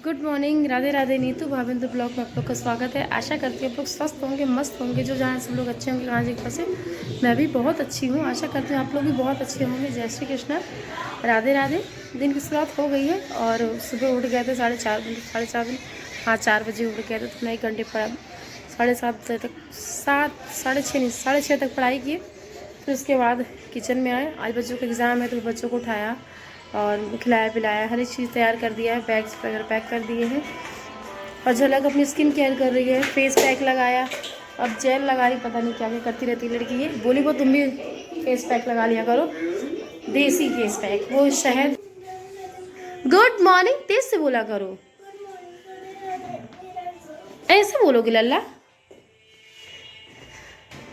Good morning, Radhe Radhe. Neetu Bhavindra blog में आप लोग का स्वागत है। आशा करती हूँ आप लोग स्वस्थ होंगे, मस्त होंगे। जो जहाँ सब लोग अच्छे होंगे कहाँ जी से मैं भी बहुत अच्छी हूँ। आशा करती हूँ आप लोग भी बहुत अच्छे होंगे। जय श्री कृष्णा, राधे राधे। दिन की शुरुआत हो गई है और सुबह उठ गए थे 4:30 हाँ 4 बजे उठ गए थे। तो 9 घंटे पढ़ा, 7:30 बजे तक, 7, 6:30 नहीं 6:30 तक पढ़ाई की। फिर उसके बाद किचन में आए। आज बच्चों का एग्ज़ाम है तो बच्चों को उठाया और खिलाया पिलाया, हर एक चीज़ तैयार कर दिया है। बैग्स वगैरह पैक कर दिए हैं। और झलक अपनी स्किन केयर कर रही है, फेस पैक लगाया, अब जेल लगा रही, पता नहीं क्या क्या करती रहती है लड़की। ये बोली वो तुम भी फेस पैक लगा लिया करो, देसी फेस पैक, वो शहद। गुड मॉर्निंग तेज से बोला करो, ऐसे बोलोगे लल्ला।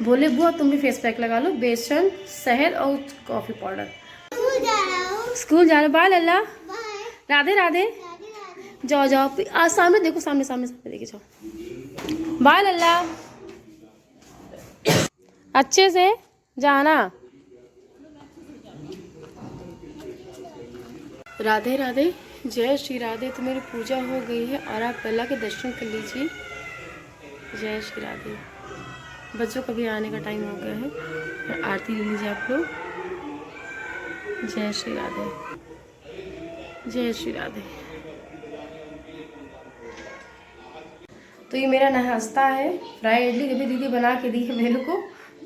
बोले बुआ तुम भी फेस पैक लगा लो, बेसन शहद और कॉफ़ी पाउडर। स्कूल जा रहे, बाय लल्ला, राधे राधे। जाओ जाओ, आज सामने देखो, सामने सामने सामने देखे जाओ। बाय लल्ला, अच्छे से जाना। राधे राधे, जय श्री राधे। तो मेरी पूजा हो गई है और आप लल्ला के दर्शन कर लीजिए। जय श्री राधे। बच्चों का भी आने का टाइम हो गया है, आरती ले लीजिए आप लोग। जय श्री राधे, जय श्री राधे। तो ये मेरा नाश्ता है, फ्राई इडली कभी दीदी बना के दी है मेरे को।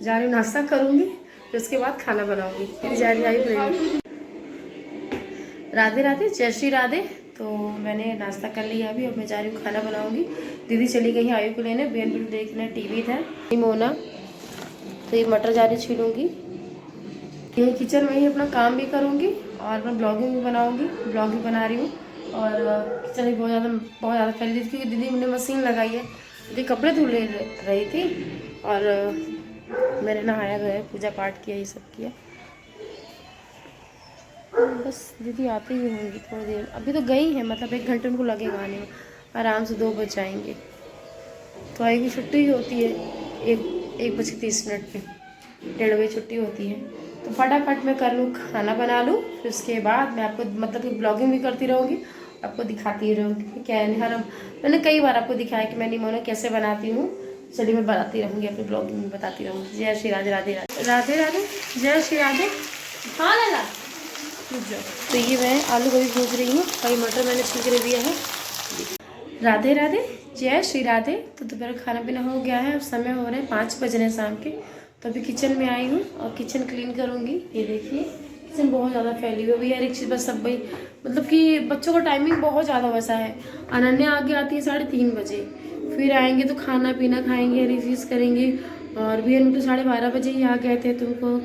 जा रही हूँ नाश्ता करूँगी, फिर उसके बाद खाना बनाऊँगी। फिर जा रही आई। राधे राधे, जय श्री राधे। तो मैंने नाश्ता कर लिया अभी, और मैं जा रही हूँ खाना बनाऊँगी। दीदी चली गई है आयु को लेने, BNB देखने, टीवी था मोना। तो ये मटर जा रही छीलूँगी, यही किचन में ही अपना काम भी करूँगी और मैं ब्लॉगिंग भी बनाऊँगी। ब्लॉग भी बना रही हूँ और किचन भी बहुत ज़्यादा फैली थी, क्योंकि दीदी ने मशीन लगाई है। दीदी कपड़े धुल रही थी और मैंने नहाया गया, पूजा पाठ किया, ये सब किया। बस दीदी आती ही होंगी थोड़ी देर, अभी तो गई है, मतलब 1 घंटे उनको लगेगा आने में। आराम से 2 बज जाएंगे। तो आएगी, छुट्टी होती है 1:30 पे, 1:30 बजे छुट्टी होती है। तो फटाफट मैं कर लूँ, खाना बना लूँ, फिर उसके बाद मैं आपको मतलब कि ब्लॉगिंग भी करती रहूँगी, आपको दिखाती रहूँगी क्या है। मैंने कई बार आपको दिखाया कि मैं निमोना कैसे बनाती हूँ। चलिए मैं बनाती रहूँगी, अपनी ब्लॉगिंग में बताती रहूँगी। जय श्री राधे, राधे राधे, राधे राधे, जय श्री राधे। हाँ लाला, तो ये मैं आलू गोभी भूज रही हूँ और ये मटर मैंने छील कर दिया है। राधे राधे, जय श्री राधे। तो दोपहर खाना पीना हो गया है, अब समय हो रहे हैं 5 बज रहे हैं शाम के। तो अभी किचन में आई हूँ और किचन क्लीन करूँगी। ये देखिए किचन बहुत ज़्यादा फैली हुई है, हर एक चीज़ बस सब भाई, मतलब कि बच्चों का टाइमिंग बहुत ज़्यादा वैसा है। अनन्या आगे आती है 3:30 बजे, फिर आएंगे तो खाना पीना खाएंगे, रिवीज करेंगे। और BNB तो 12:30 बजे ही आ गए थे, तो उनको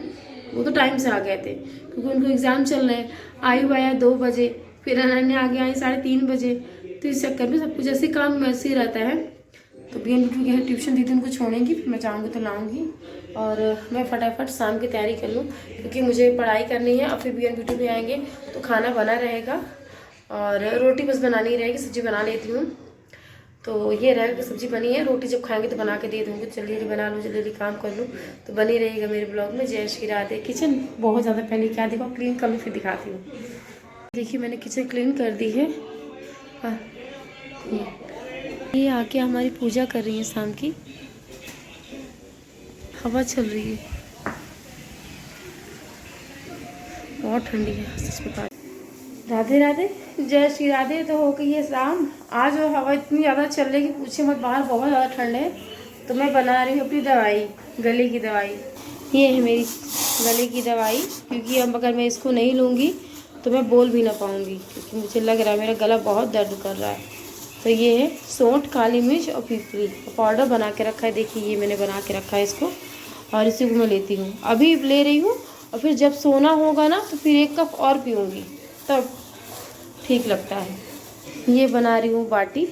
वो तो टाइम से आ गए थे क्योंकि उनको एग्ज़ाम चल रहे हैं। आयु आया 2 बजे, फिर अनन्या आगे आई 3:30 बजे। तो इस चक्कर में सब कुछ ऐसे काम वैसे ही रहता है। तो BNB की ट्यूशन दीदी उनको छोड़ेंगी, फिर मैं जाऊँगी तो लाऊँगी और मैं फटाफट शाम की तैयारी कर लूँ, क्योंकि मुझे पढ़ाई करनी है। और फिर BNB भी आएंगे तो खाना बना रहेगा और रोटी बस बनानी रहेगी, सब्ज़ी बना लेती हूँ। तो ये रहेगा कि सब्ज़ी बनी है, रोटी जब खाएंगे तो बना के दे दूँगी। जल्दी जल्दी बना लूँ, जल्दी जल्दी काम कर लूँ, तो बनी रहेगा मेरे ब्लॉग में। जय श्री राधे। किचन बहुत ज़्यादा पहले क्या देखो, क्लीन कर लूँ फिर दिखाती हूँ। देखिए मैंने किचन क्लीन कर दी है। हाँ, ये आके हमारी पूजा कर रही है शाम की, हवा चल रही है, बहुत ठंडी है सच बता। राधे राधे, जय श्री राधे। तो हो गई है शाम। आज हवा इतनी ज़्यादा चल रही है कि पूछे मत, बाहर बहुत ज़्यादा ठंड है। तो मैं बना रही हूँ अपनी दवाई, गले की दवाई। ये है मेरी गले की दवाई, क्योंकि अब अगर मैं इसको नहीं लूँगी तो मैं बोल भी ना पाऊँगी, क्योंकि मुझे लग रहा है मेरा गला बहुत दर्द कर रहा है। तो ये है सौंठ, काली मिर्च और पीपली पाउडर बना के रखा है। देखिए ये मैंने बना के रखा है इसको, और इसी को मैं लेती हूँ, अभी ले रही हूँ। और फिर जब सोना होगा ना तो फिर 1 कप और पीऊँगी, तब ठीक लगता है। ये बना रही हूँ बाटी,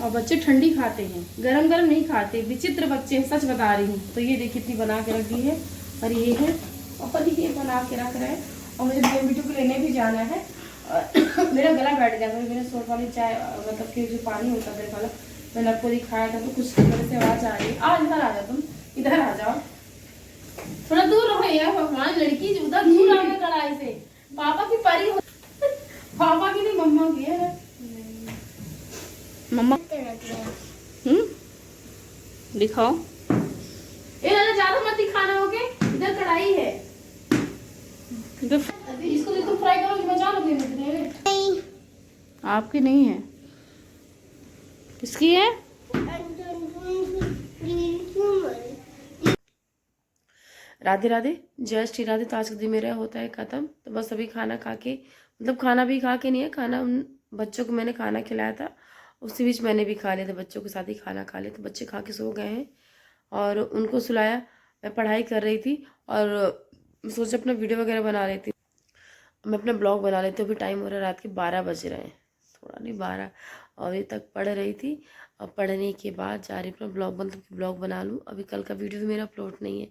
और बच्चे ठंडी खाते हैं, गरम गरम नहीं खाते, विचित्र बच्चे हैं, सच बता रही हूँ। तो ये देखिए इतनी बना के रख दी है, और ये है, और ये बना के रख रहे हैं। और मुझे BNB को लेने भी जाना है। मेरा गला बैठ गया था, मैंने सोट वाली चाय, मतलब कि जो पानी होता है वाला, मैंने आपको दिखाया था। तो कुछ तरह से आवाज़ आ रही है। इधर आ जाओ, तुम इधर आ जाओ, थोड़ा दूर रहो यार, भगवान लड़की उधर दूर आके खड़ा है। दिखाओ। ये ना ज्यादा मत दिखाना, ओके? इधर कढ़ाई है, इसको तुम फ्राई करोगे, बचा लोगे नहीं? आपकी नहीं है, किसकी है? राधे राधे, जय श्री राधे। तो आज का दिन मेरा होता है खत्म। तो बस अभी खाना खा के, मतलब खाना भी खा के नहीं है, खाना उन बच्चों को मैंने खाना खिलाया था, उसी बीच मैंने भी खा लिया था, बच्चों के साथ ही खाना खा लिया। तो बच्चे खा के सो गए हैं और उनको सुलाया। मैं पढ़ाई कर रही थी और सोचा अपना वीडियो वगैरह बना रही थी, मैं अपना ब्लॉग बना लेती हूँ। अभी टाइम हो रहा है रात के 12 बज रहे हैं, थोड़ा नहीं 12, और अभी तक पढ़ रही थी। और पढ़ने के बाद जा रही अपना ब्लॉग, मतलब कि ब्लॉग बना लूँ। अभी कल का वीडियो भी मेरा अपलोड नहीं है,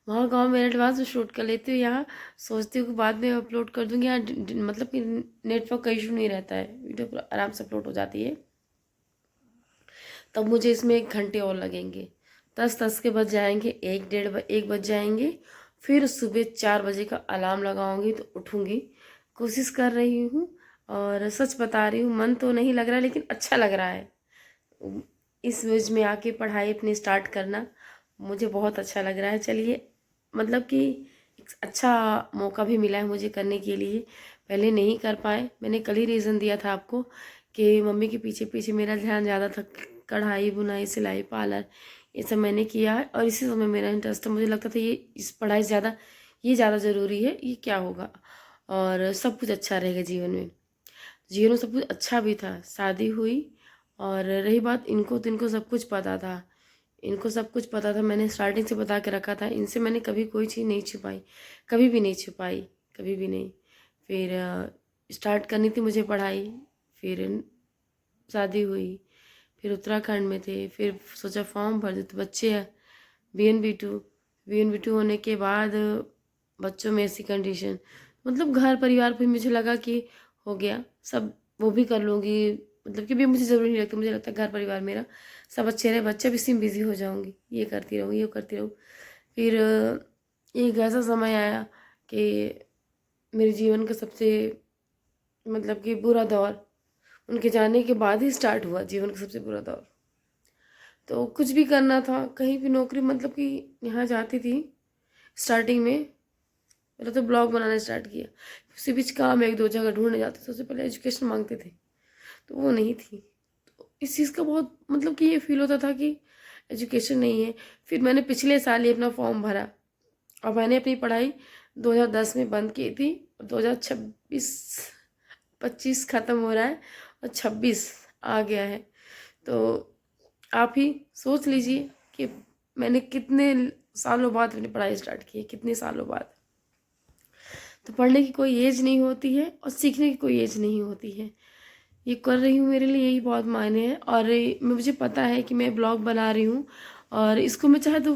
वहाँ गाँव में एडवांस में शूट कर लेती हूँ, यहाँ सोचती हूँ कि बाद में अपलोड कर दूँगी। यहाँ मतलब कि नेटवर्क का इशू नहीं रहता है, वीडियो आराम से अपलोड हो जाती है। तब मुझे इसमें 1 घंटे और लगेंगे, 10 के बज जाएंगे, 1 बज जाएंगे। फिर सुबह 4 बजे का अलार्म लगाऊंगी तो उठूंगी। कोशिश कर रही हूँ, और सच बता रही हूँ, मन तो नहीं लग रहा है लेकिन अच्छा लग रहा है। इस एज में आके पढ़ाई अपनी स्टार्ट करना मुझे बहुत अच्छा लग रहा है। चलिए, मतलब कि एक अच्छा मौका भी मिला है मुझे करने के लिए, पहले नहीं कर पाए। मैंने कल ही रीज़न दिया था आपको कि मम्मी के पीछे पीछे मेरा ध्यान ज़्यादा था, कढ़ाई बुनाई सिलाई पार्लर ये सब मैंने किया है, और इसी समय मेरा इंटरेस्ट था। मुझे लगता था ये इस पढ़ाई से ज़्यादा ये ज़्यादा ज़रूरी है, ये क्या होगा और सब कुछ अच्छा रहेगा जीवन में। जीवन में सब कुछ अच्छा भी था। शादी हुई, और रही बात इनको, तो इनको सब कुछ पता था, इनको सब कुछ पता था, मैंने स्टार्टिंग से बता के रखा था। इनसे मैंने कभी कोई चीज़ नहीं छुपाई, कभी भी नहीं छुपाई, कभी भी नहीं। फिर स्टार्ट करनी थी मुझे पढ़ाई, फिर शादी हुई, फिर उत्तराखंड में थे, फिर सोचा फॉर्म भर दे तो बच्चे हैं, BN B2 होने के बाद बच्चों में ऐसी कंडीशन, मतलब घर परिवार पे मुझे लगा कि हो गया सब, वो भी कर लूँगी, मतलब कि भी मुझे ज़रूरी नहीं लगता। मुझे लगता है घर परिवार मेरा सब अच्छे रहे, बच्चे भी इसी में बिज़ी हो जाऊँगी, ये करती रहूँ ये करती रहूँ। फिर एक ऐसा समय आया कि मेरे जीवन का सबसे, मतलब कि बुरा दौर उनके जाने के बाद ही स्टार्ट हुआ, जीवन का सबसे बुरा दौर। तो कुछ भी करना था, कहीं भी नौकरी, मतलब कि यहाँ जाती थी स्टार्टिंग में, पहले तो ब्लॉग बनाना स्टार्ट किया, उसी बीच काम 1-2 जगह ढूंढने जाते थे। सबसे पहले एजुकेशन मांगते थे तो वो नहीं थी, तो इस चीज़ का बहुत, मतलब कि ये फील होता था कि एजुकेशन नहीं है। फिर मैंने पिछले साल ही अपना फॉर्म भरा, और मैंने अपनी पढ़ाई 2010 में बंद की थी, 2026-25 ख़त्म हो रहा है और 26 आ गया है। तो आप ही सोच लीजिए कि मैंने कितने सालों बाद अपनी पढ़ाई स्टार्ट की है, कितने सालों बाद। तो पढ़ने की कोई एज नहीं होती है और सीखने की कोई एज नहीं होती है। ये कर रही हूँ, मेरे लिए यही बहुत मायने है। और मुझे पता है कि मैं ब्लॉग बना रही हूँ, और इसको मैं चाहे तो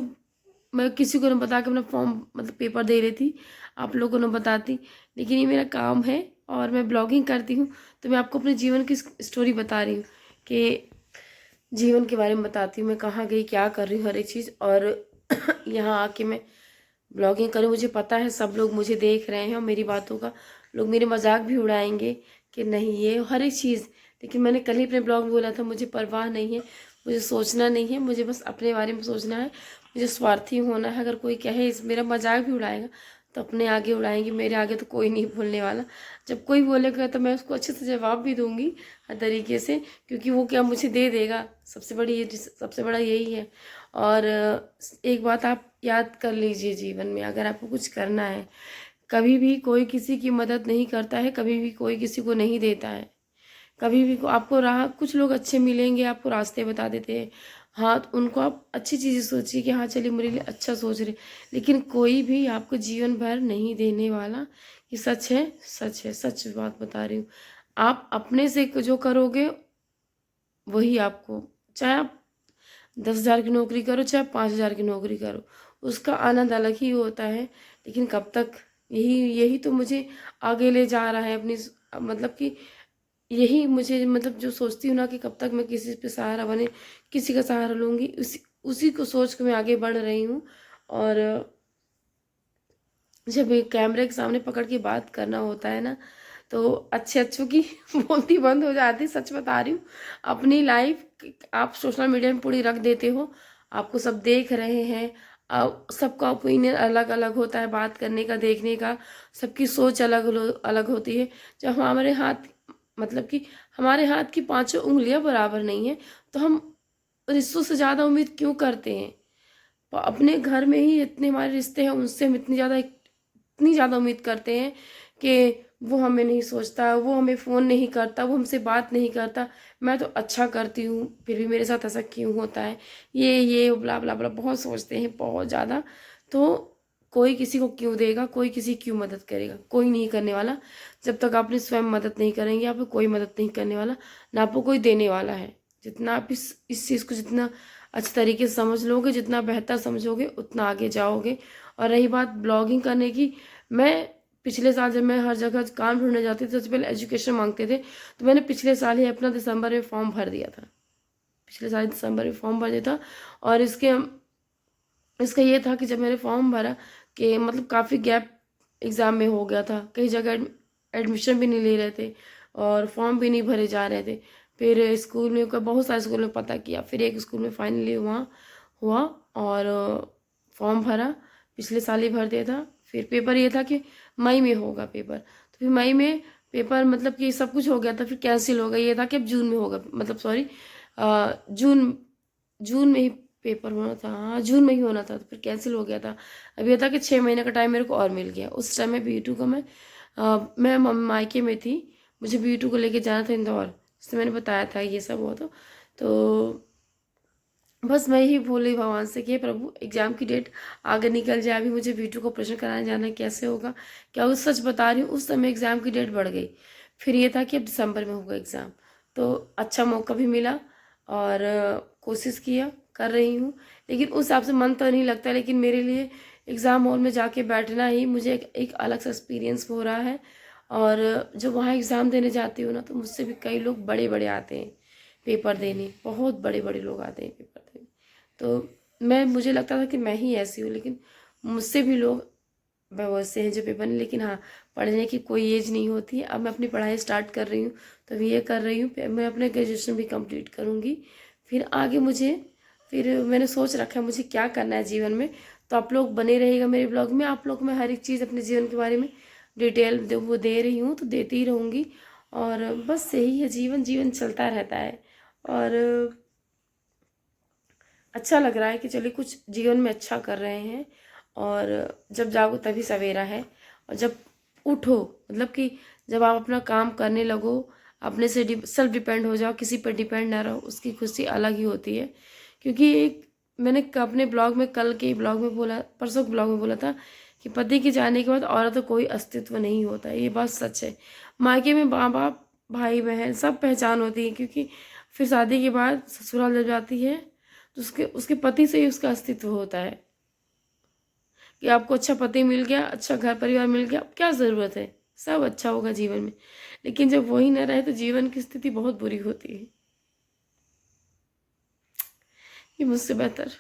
मैं किसी को ना बता के अपना फॉर्म, मतलब पेपर दे रही थी, आप लोगों को ना बताती, लेकिन ये मेरा काम है और मैं ब्लॉगिंग करती हूँ। तो मैं आपको अपने जीवन की स्टोरी बता रही हूँ, कि जीवन के बारे में बताती हूँ, मैं कहाँ गई, क्या कर रही हूँ, हर एक चीज़। और यहाँ आके मैं ब्लॉगिंग करूँ, मुझे पता है सब लोग मुझे देख रहे हैं, और मेरी बातों का लोग मेरे मजाक भी उड़ाएंगे कि नहीं ये हर एक चीज़। लेकिन मैंने कल ही अपने ब्लॉग में बोला था, मुझे परवाह नहीं है, मुझे सोचना नहीं है, मुझे बस अपने बारे में सोचना है, मुझे स्वार्थी होना है। अगर कोई कहे इस मेरा मजाक भी उड़ाएगा तो अपने आगे उड़ाएंगे, मेरे आगे तो कोई नहीं बोलने वाला। जब कोई बोलेगा तो मैं उसको अच्छे से जवाब भी दूंगी हर तरीके से, क्योंकि वो क्या मुझे दे देगा, सबसे बड़ा यही है। और एक बात आप याद कर लीजिए, जीवन में अगर आपको कुछ करना है, कभी भी कोई किसी की मदद नहीं करता है, कभी भी कोई किसी को नहीं देता है। कभी भी आपको राह, कुछ लोग अच्छे मिलेंगे, आपको रास्ते बता देते हैं, हाँ तो उनको आप अच्छी चीज़ें सोचिए कि हाँ चलिए मेरे लिए अच्छा सोच रहे, लेकिन कोई भी आपको जीवन भर नहीं देने वाला। ये सच है, सच है, सच बात बता रही हूँ। आप अपने से जो करोगे वही आपको, चाहे आप 10,000 की नौकरी करो चाहे 5,000 की नौकरी करो, उसका आनंद अलग ही होता है। लेकिन कब तक, यही यही तो मुझे आगे ले जा रहा है अपनी, मतलब कि यही मुझे, मतलब जो सोचती हूँ ना कि कब तक मैं किसी पे सहारा बने, किसी का सहारा लूँगी, उसी को सोच के मैं आगे बढ़ रही हूँ। और जब एक कैमरे के सामने पकड़ के बात करना होता है ना, तो अच्छे अच्छों की बोलती बंद हो जाती, सच बता रही हूँ। अपनी लाइफ आप सोशल मीडिया में पूरी रख देते हो, आपको सब देख रहे हैं। सबका ओपिनियन अलग अलग होता है, बात करने का, देखने का, सबकी सोच अलग अलग होती है। जब हमारे हाथ मतलब कि हमारे हाथ की पांचों उंगलियां बराबर नहीं है, तो हम रिश्तों से ज़्यादा उम्मीद क्यों करते हैं? अपने घर में ही इतने हमारे रिश्ते हैं, उनसे हम इतनी ज़्यादा उम्मीद करते हैं कि वो हमें नहीं सोचता, वो हमें फ़ोन नहीं करता, वो हमसे बात नहीं करता। मैं तो अच्छा करती हूँ, फिर भी मेरे साथ ऐसा क्यों होता है? ये ब्ला ब्ला ब्ला बहुत सोचते हैं, बहुत ज़्यादा। तो कोई किसी को क्यों देगा, कोई किसी की क्यों मदद करेगा? कोई नहीं करने वाला। जब तक आपने स्वयं मदद नहीं करेंगे, आपको कोई मदद नहीं करने वाला, ना आपको कोई देने वाला है। जितना आप इस चीज़ को जितना अच्छे तरीके से समझ लोगे, जितना बेहतर समझोगे, उतना आगे जाओगे। और रही बात ब्लॉगिंग करने की, मैं पिछले साल जब मैं हर जगह काम ढूंढने जाती थी, सबसे पहले एजुकेशन मांगते थे, तो मैंने पिछले साल ही अपना दिसंबर में फॉर्म भर दिया था। पिछले साल दिसंबर में फॉर्म भर दिया था। और इसका ये था कि जब मैंने फॉर्म भरा कि मतलब काफ़ी गैप एग्ज़ाम में हो गया था, कई जगह एडमिशन भी नहीं ले रहे थे और फॉर्म भी नहीं भरे जा रहे थे। फिर स्कूल में बहुत सारे स्कूल में पता किया, फिर एक स्कूल में फाइनली वहाँ हुआ और फॉर्म भरा। पिछले साल ही भर दिया था। फिर पेपर ये था कि मई में होगा पेपर, तो फिर मई में पेपर मतलब कि सब कुछ हो गया था, फिर कैंसिल हो गया। ये था कि अब जून में होगा, मतलब सॉरी जून जून में ही पेपर होना था, हाँ जून में ही होना था, तो फिर कैंसिल हो गया था। अब ये था कि 6 महीने का टाइम मेरे को और मिल गया। उस टाइम में B2 का मैं मायके में थी, मुझे B2 को लेके जाना था इंदौर, जिससे मैंने बताया था ये सब हो। तो बस मैं यही बोल रही भगवान से कि हे प्रभु एग्जाम की डेट आगे निकल जाए। अभी मुझे B2 को ऑपरेशन कराने जाना है, कैसे होगा क्या? उस सच बता रही हूँ, उस समय एग्जाम की डेट बढ़ गई। फिर ये था कि अब दिसंबर में होगा एग्जाम, तो अच्छा मौका भी मिला और कोशिश किया, कर रही हूँ। लेकिन उस हिसाब से मन तो नहीं लगता, लेकिन मेरे लिए एग्ज़ाम हॉल में जाके बैठना ही मुझे एक अलग सा एक्सपीरियंस हो रहा है। और जब वहाँ एग्ज़ाम देने जाती हूँ ना, तो मुझसे भी कई लोग बड़े बड़े आते हैं पेपर देने, बहुत बड़े बड़े लोग आते हैं पेपर देने। तो मुझे लगता था कि मैं ही ऐसी हूँ, लेकिन मुझसे भी लोग बहुत से हैं जो पेपर नहीं। लेकिन हाँ, पढ़ने की कोई एज नहीं होती है। अब मैं अपनी पढ़ाई स्टार्ट कर रही हूँ, तो अभी ये कर रही हूँ, फिर मैं अपने ग्रेजुएशन भी कंप्लीट करूँगी। फिर आगे फिर मैंने सोच रखा है मुझे क्या करना है जीवन में। तो आप लोग बने रहिएगा मेरे ब्लॉग में। आप लोग मैं हर एक चीज़ अपने जीवन के बारे में डिटेल वो दे रही हूँ, तो देती ही रहूँगी। और बस यही है, जीवन जीवन चलता रहता है। और अच्छा लग रहा है कि चलिए कुछ जीवन में अच्छा कर रहे हैं। और जब जागो तभी सवेरा है। और जब उठो, मतलब कि जब आप अपना काम करने लगो, अपने से सेल्फ डिपेंड हो जाओ, किसी पर डिपेंड ना रहो, उसकी खुशी अलग ही होती है। क्योंकि मैंने अपने ब्लॉग में, कल के ब्लॉग में बोला, परसों के ब्लॉग में बोला था कि पति के जाने के बाद औरत का कोई अस्तित्व नहीं होता है। ये बात सच है। मायके में माँ बाप, भाई बहन सब पहचान होती है, क्योंकि फिर शादी के बाद ससुराल जब जाती है तो उसके उसके पति से ही उसका अस्तित्व होता है कि आपको अच्छा पति मिल गया, अच्छा घर परिवार मिल गया, अब क्या ज़रूरत है, सब अच्छा होगा जीवन में। लेकिन जब वही ना रहे तो जीवन की स्थिति बहुत बुरी होती है। ये मुझसे बेहतर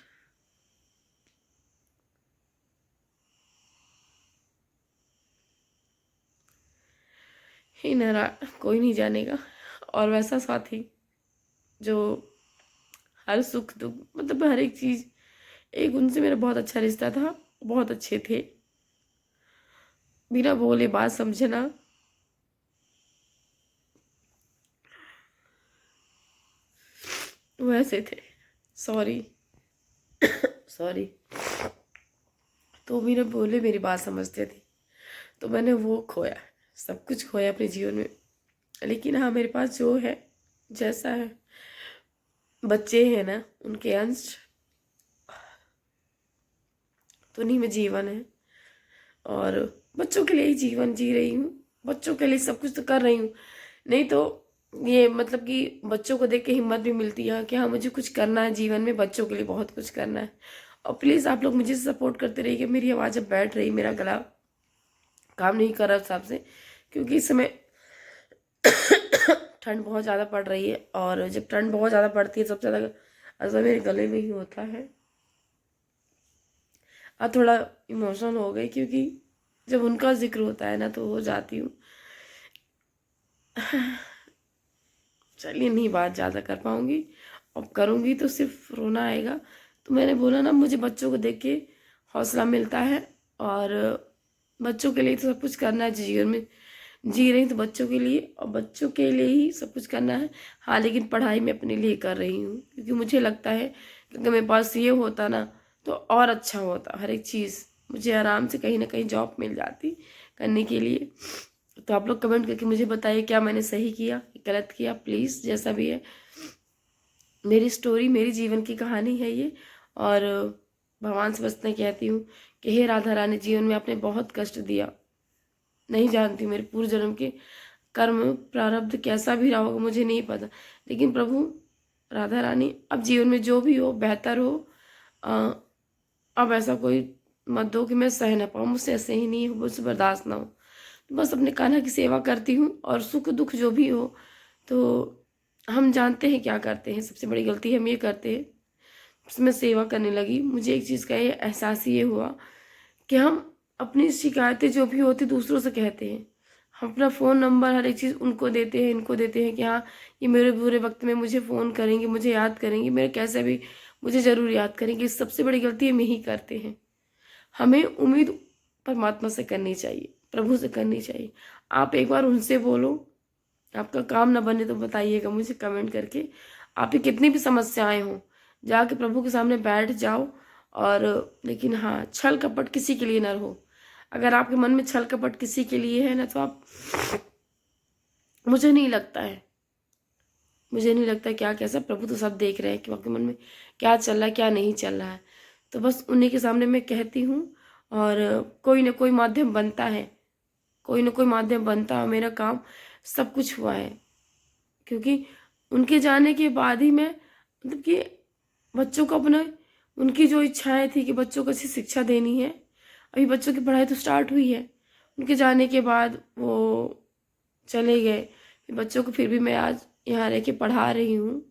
ही ना रहा, कोई नहीं जानेगा। और वैसा साथी जो हर सुख दुख, मतलब हर एक चीज़, एक उनसे मेरा बहुत अच्छा रिश्ता था, बहुत अच्छे थे, बिना बोले बात समझना, वैसे थे। Sorry sorry. तो बिना बोले मेरी बात समझते थे, तो मैंने वो खोया, सब कुछ खोया अपने जीवन में। लेकिन हाँ, मेरे पास जो है, जैसा है, बच्चे हैं ना, उनके अंश, तो उन्हीं में जीवन है। और बच्चों के लिए ही जीवन जी रही हूँ, बच्चों के लिए सब कुछ तो कर रही हूँ। नहीं तो ये मतलब कि बच्चों को देख के हिम्मत भी मिलती है कि हाँ मुझे कुछ करना है जीवन में, बच्चों के लिए बहुत कुछ करना है। और प्लीज़ आप लोग मुझे सपोर्ट करते रहिए। मेरी आवाज़ अब बैठ रही, मेरा गला काम नहीं कर रहा उस हिसाब से, क्योंकि इस समय ठंड बहुत ज़्यादा पड़ रही है। और जब ठंड बहुत ज़्यादा पड़ती है, सबसे ज़्यादा असर मेरे गले में ही होता है। आज थोड़ा इमोशनल हो गई, क्योंकि जब उनका जिक्र होता है ना तो हो जाती हूँ। चलिए, नहीं बात ज़्यादा कर पाऊँगी, अब करूँगी तो सिर्फ रोना आएगा। तो मैंने बोला ना, मुझे बच्चों को देख के हौसला मिलता है, और बच्चों के लिए तो सब कुछ करना है जीवन में। जी रही तो बच्चों के लिए, और बच्चों के लिए ही सब कुछ करना है। हाँ, लेकिन पढ़ाई मैं अपने लिए कर रही हूँ, क्योंकि मुझे लगता है कि अगर मेरे पास ये होता ना तो और अच्छा होता। हर एक चीज़ मुझे आराम से कहीं ना कहीं जॉब मिल जाती करने के लिए। तो आप लोग कमेंट करके मुझे बताइए, क्या मैंने सही किया, गलत किया। प्लीज़, जैसा भी है, मेरी स्टोरी, मेरी जीवन की कहानी है ये। और भगवान से बस इतना कहती हूँ कि हे राधा रानी, जीवन में आपने बहुत कष्ट दिया। नहीं जानती मेरे पूर्व जन्म के कर्म प्रारब्ध कैसा भी रहा होगा, मुझे नहीं पता, लेकिन प्रभु राधा रानी, अब जीवन में जो भी हो बेहतर हो। अ, अब ऐसा कोई मत दो कि मैं सह ना पाऊँ, मुझसे ऐसे ही नहीं हो, मुझसे बर्दाश्त ना हो। तो बस अपने कान्हा की सेवा करती हूँ, और सुख दुख जो भी हो, तो हम जानते हैं क्या करते हैं। सबसे बड़ी गलती हम ये करते हैं। मैं सेवा करने लगी, मुझे एक चीज़ का ये एहसास ये हुआ कि हम अपनी शिकायतें जो भी होती दूसरों से कहते हैं। हम अपना फ़ोन नंबर हर एक चीज़ उनको देते हैं, इनको देते हैं कि हाँ, ये मेरे बुरे वक्त में मुझे फ़ोन करेंगे, मुझे याद करेंगे, मेरे कैसे भी मुझे ज़रूर याद करेंगे। सबसे बड़ी गलती हम यही करते हैं। हमें उम्मीद परमात्मा से करनी चाहिए, प्रभु से करनी चाहिए। आप एक बार उनसे बोलो, आपका काम ना बने तो बताइएगा मुझे कमेंट करके। आपकी कितनी भी समस्याएं हों, जाके प्रभु के सामने बैठ जाओ। और लेकिन हाँ, छल कपट किसी के लिए ना रहो। अगर आपके मन में छल कपट किसी के लिए है ना, तो आप, मुझे नहीं लगता है, मुझे नहीं लगता क्या कैसा, प्रभु तो सब देख रहे हैं कि आपके मन में क्या चल रहा है, क्या नहीं चल रहा है। तो बस उन्हीं के सामने मैं कहती हूँ, और कोई ना कोई माध्यम बनता है, कोई ना कोई माध्यम बनता है। मेरा काम सब कुछ हुआ है, क्योंकि उनके जाने के बाद ही मैं, मतलब कि बच्चों को अपना, उनकी जो इच्छाएं थी कि बच्चों को अच्छी शिक्षा देनी है, अभी बच्चों की पढ़ाई तो स्टार्ट हुई है। उनके जाने के बाद वो चले गए, फिर बच्चों को फिर भी मैं आज यहाँ रह के पढ़ा रही हूँ।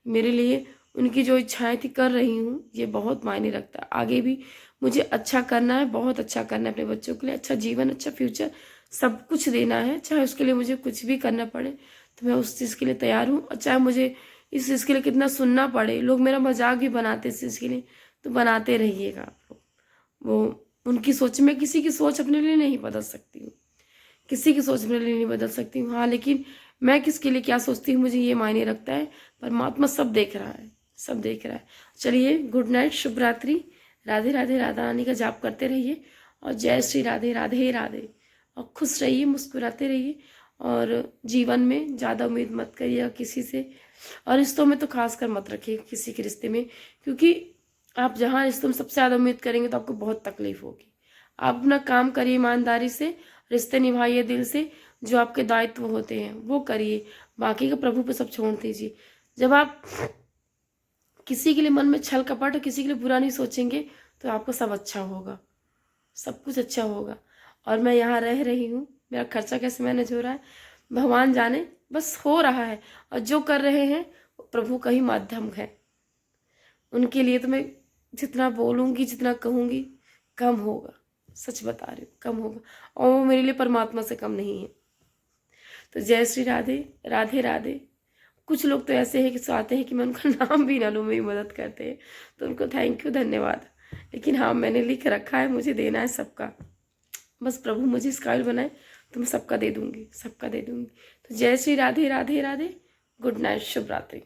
मेरे लिए उनकी जो इच्छाएं थी कर रही हूँ, ये बहुत मायने रखता है। आगे भी मुझे अच्छा करना है, बहुत अच्छा करना है अपने बच्चों के लिए। अच्छा जीवन, अच्छा फ्यूचर, सब कुछ देना है। चाहे उसके लिए मुझे कुछ भी करना पड़े तो मैं उस चीज़ के लिए तैयार हूँ। और चाहे मुझे इस चीज़ के लिए कितना सुनना पड़े, लोग मेरा मजाक भी बनाते इस चीज़ के लिए, तो बनाते रहिएगा आप लोग। वो उनकी सोच, मैं किसी की सोच अपने लिए नहीं बदल सकती हूँ, किसी की सोच मेरे लिए नहीं बदल सकती हूँ। हाँ, लेकिन मैं किसके लिए क्या सोचती हूँ, मुझे ये मायने रखता है। परमात्मा सब देख रहा है, सब देख रहा है। चलिए, गुड नाइट, शुभ रात्रि। राधे राधे, राधा रानी का जाप करते रहिए, और जय श्री राधे, राधे राधे। और खुश रहिए, मुस्कुराते रहिए, और जीवन में ज़्यादा उम्मीद मत करिएगा किसी से। और रिश्तों में तो खासकर मत रखिएगा किसी के रिश्ते में, क्योंकि आप जहाँ रिश्तों में सबसे ज़्यादा उम्मीद करेंगे तो आपको बहुत तकलीफ होगी। आप अपना काम करिए ईमानदारी से, रिश्ते निभाइए दिल से, जो आपके दायित्व होते हैं वो करिए, बाकी का प्रभु पे सब छोड़ दीजिए। जब आप किसी के लिए मन में छल कपट और किसी के लिए बुरा नहीं सोचेंगे, तो आपका सब अच्छा होगा, सब कुछ अच्छा होगा। और मैं यहाँ रह रही हूँ, मेरा खर्चा कैसे मैनेज हो रहा है भगवान जाने, बस हो रहा है। और जो कर रहे हैं वो प्रभु का ही माध्यम है। उनके लिए तो मैं जितना बोलूँगी, जितना कहूँगी, कम होगा। सच बता रही हूँ, कम होगा। और वो मेरे लिए परमात्मा से कम नहीं है। तो जय श्री राधे, राधे राधे। कुछ लोग तो ऐसे हैं कि चाहते हैं कि मैं उनका नाम भी ना लूँ, मेरी मदद करते हैं, तो उनको थैंक यू, धन्यवाद। लेकिन हाँ, मैंने लिख रखा है, मुझे देना है सबका। बस प्रभु मुझे इस काबिल बनाए तो मैं सबका दे दूँगी, सबका दे दूँगी। तो जय श्री राधे, राधे राधे। गुड नाइट, शुभ रात्रि।